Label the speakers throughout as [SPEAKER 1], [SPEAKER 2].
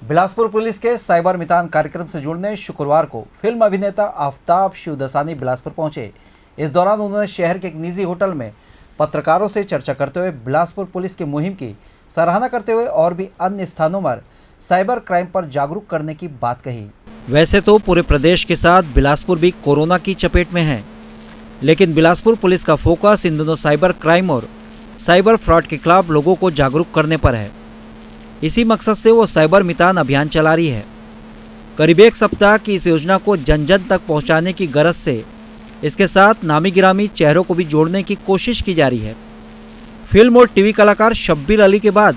[SPEAKER 1] Bilaspur police के cyber मितान कार्यक्रम से जुड़ने शुक्रवार को फिल्म अभिनेता आफताब शिवदसानी बिलासपुर पहुंचे। इस दौरान उन्होंने शहर के एक निजी होटल में पत्रकारों से चर्चा करते हुए बिलासपुर पुलिस की मुहिम की सराहना करते हुए और भी अन्य स्थानों पर साइबर क्राइम पर जागरूक करने की बात कही। वैसे तो पूरे प्रदेश के साथ बिलासपुर भी कोरोना की चपेट में है, लेकिन बिलासपुर पुलिस का फोकस इन दोनों साइबर क्राइम और साइबर फ्रॉड के खिलाफ लोगों को जागरूक करने पर है। इसी मकसद से वो साइबर मितान अभियान चला रही है। करीब एक सप्ताह की इस योजना को जन जन तक पहुंचाने की गरज से इसके साथ नामी गिरामी चेहरों को भी जोड़ने की कोशिश की जा रही है। फिल्म और टीवी कलाकार शब्बीर अली के बाद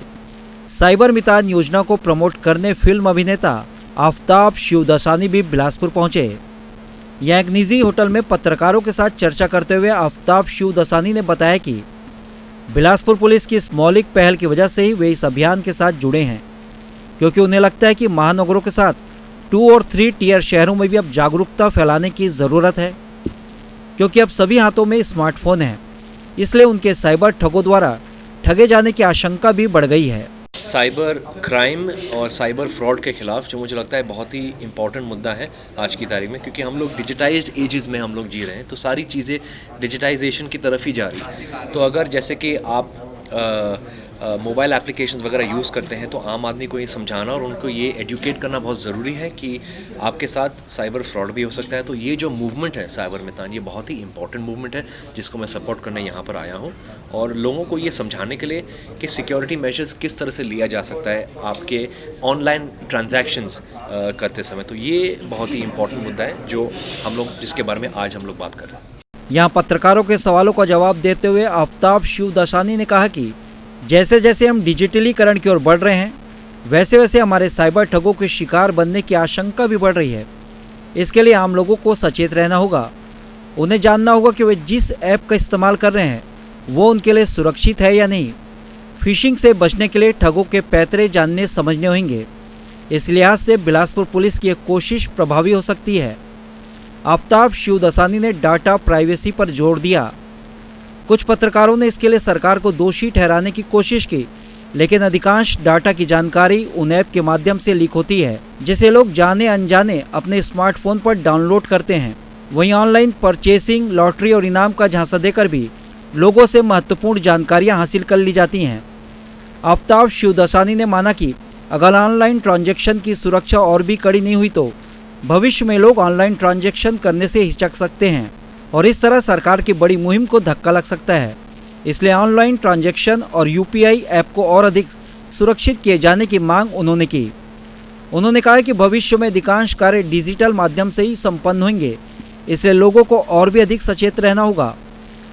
[SPEAKER 1] साइबर मितान योजना को प्रमोट करने फिल्म अभिनेता आफताब शिवदसानी भी बिलासपुर पहुंचे। यहाँ एक निजी होटल में पत्रकारों के साथ चर्चा करते हुए आफताब शिवदसानी ने बताया कि बिलासपुर पुलिस की इस मौलिक पहल की वजह से ही वे इस अभियान के साथ जुड़े हैं, क्योंकि उन्हें लगता है कि महानगरों के साथ 2 और 3 टियर शहरों में भी अब जागरूकता फैलाने की ज़रूरत है, क्योंकि अब सभी हाथों में स्मार्टफोन है। इसलिए उनके साइबर ठगों द्वारा ठगे जाने की आशंका भी बढ़ गई है।
[SPEAKER 2] साइबर क्राइम और साइबर फ्रॉड के खिलाफ जो मुझे लगता है बहुत ही इम्पॉर्टेंट मुद्दा है आज की तारीख में, क्योंकि हम लोग डिजिटाइज्ड एजेस में हम लोग जी रहे हैं, तो सारी चीज़ें डिजिटाइजेशन की तरफ ही जा रही है। तो अगर जैसे कि आप मोबाइल एप्लीकेशंस वगैरह यूज़ करते हैं, तो आम आदमी को ये समझाना और उनको ये एजुकेट करना बहुत ज़रूरी है कि आपके साथ साइबर फ्रॉड भी हो सकता है। तो ये जो मूवमेंट है साइबर मितान, ये बहुत ही इंपॉर्टेंट मूवमेंट है जिसको मैं सपोर्ट करने यहाँ पर आया हूँ, और लोगों को ये समझाने के लिए कि सिक्योरिटी मेजर्स किस तरह से लिया जा सकता है आपके ऑनलाइन ट्रांजैक्शंस करते समय। तो ये बहुत ही इंपॉर्टेंट मुद्दा है जो हम लोग जिसके बारे में आज हम लोग बात कर रहे हैं।
[SPEAKER 1] यहाँ पत्रकारों के सवालों का जवाब देते हुए आफताब शिवदसानी ने कहा कि जैसे जैसे हम डिजिटलीकरण की ओर बढ़ रहे हैं, वैसे वैसे हमारे साइबर ठगों के शिकार बनने की आशंका भी बढ़ रही है। इसके लिए आम लोगों को सचेत रहना होगा। उन्हें जानना होगा कि वे जिस ऐप का इस्तेमाल कर रहे हैं वो उनके लिए सुरक्षित है या नहीं। फिशिंग से बचने के लिए ठगों के पैतरे जानने समझने होंगे। इस लिहाज से बिलासपुर पुलिस की एक कोशिश प्रभावी हो सकती है। आफताब शिवदसानी ने डाटा प्राइवेसी पर जोर दिया। कुछ पत्रकारों ने इसके लिए सरकार को दोषी ठहराने की कोशिश की, लेकिन अधिकांश डाटा की जानकारी उन ऐप के माध्यम से लीक होती है जिसे लोग जाने अनजाने अपने स्मार्टफोन पर डाउनलोड करते हैं। वहीं ऑनलाइन परचेसिंग, लॉटरी और इनाम का झांसा देकर भी लोगों से महत्वपूर्ण जानकारियां हासिल कर ली जाती हैं। आफताब शिवदसानी ने माना कि अगर ऑनलाइन ट्रांजैक्शन की सुरक्षा और भी कड़ी नहीं हुई तो भविष्य में लोग ऑनलाइन ट्रांजैक्शन करने से हिचक सकते हैं और इस तरह सरकार की बड़ी मुहिम को धक्का लग सकता है। इसलिए ऑनलाइन ट्रांजैक्शन और यूपीआई ऐप को और अधिक सुरक्षित किए जाने की मांग उन्होंने की। उन्होंने कहा कि भविष्य में अधिकांश कार्य डिजिटल माध्यम से ही संपन्न होंगे, इसलिए लोगों को और भी अधिक सचेत रहना होगा।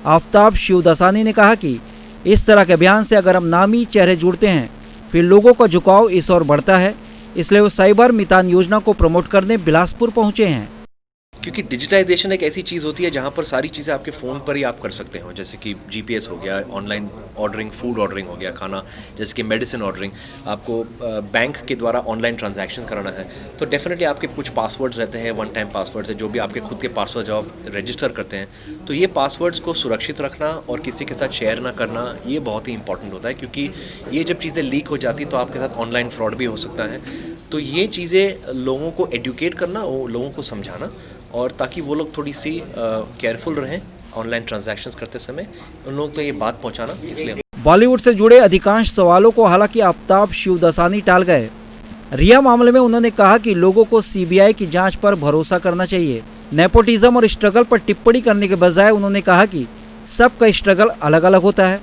[SPEAKER 1] आफताब शिवदसानी ने कहा कि इस तरह के अभियान से अगर हम नामी चेहरे जुड़ते हैं, फिर लोगों का झुकाव इस ओर बढ़ता है। इसलिए वो साइबर मितान योजना को प्रमोट करने बिलासपुर पहुंचे हैं।
[SPEAKER 2] क्योंकि डिजिटाइजेशन एक ऐसी चीज़ होती है जहाँ पर सारी चीज़ें आपके फ़ोन पर ही आप कर सकते हो, जैसे कि जीपीएस हो गया, ऑनलाइन ऑर्डरिंग, फूड ऑर्डरिंग हो गया, खाना, जैसे कि मेडिसिन ऑर्डरिंग, आपको बैंक के द्वारा ऑनलाइन ट्रांजैक्शन कराना है, तो डेफिनेटली आपके कुछ पासवर्ड्स रहते हैं, वन टाइम पासवर्ड्स है, जो भी आपके खुद के पासवर्ड जब आप रजिस्टर करते हैं, तो ये पासवर्ड्स को सुरक्षित रखना और किसी के साथ शेयर ना करना, ये बहुत ही इंपॉर्टेंट होता है, क्योंकि ये जब चीज़ें लीक हो जाती तो आपके साथ ऑनलाइन फ्रॉड भी हो सकता है। तो ये चीज़ें लोगों को एडुकेट करना, लोगों को समझाना, और ताकि वो लोग थोड़ी सी केयरफुल रहें ऑनलाइन ट्रांजैक्शंस करते समय, उन लोगों को ये बात पहुंचाना। इसलिए
[SPEAKER 1] बॉलीवुड से जुड़े अधिकांश सवालों को हालांकि आफताब शिवदसानी टाल गए। रिया मामले में उन्होंने कहा कि लोगों को सीबीआई की जांच पर भरोसा करना चाहिए। नेपोटिज्म और स्ट्रगल पर टिप्पणी करने के बजाय उन्होंने कहा कि सबका स्ट्रगल अलग अलग होता है।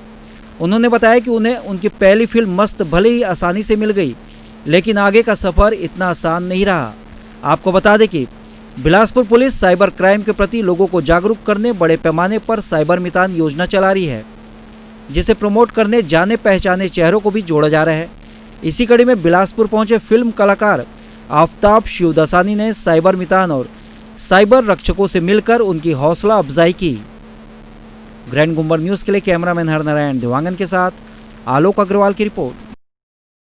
[SPEAKER 1] उन्होंने बताया कि उन्हें उनकी पहली फिल्म मस्त भले ही आसानी से मिल गई, लेकिन आगे का सफ़र इतना आसान नहीं रहा। आपको बता दें कि बिलासपुर पुलिस साइबर क्राइम के प्रति लोगों को जागरूक करने बड़े पैमाने पर साइबर मितान योजना चला रही है, जिसे प्रमोट करने जाने पहचाने चेहरों को भी जोड़ा जा रहा है। इसी कड़ी में बिलासपुर पहुंचे फिल्म कलाकार आफताब शिवदसानी ने साइबर मितान और साइबर रक्षकों से मिलकर उनकी हौसला अफजाई की। ग्रैंड गुम्बर न्यूज़ के लिए कैमरामैन हरनारायण देवांगन के साथ आलोक अग्रवाल की रिपोर्ट।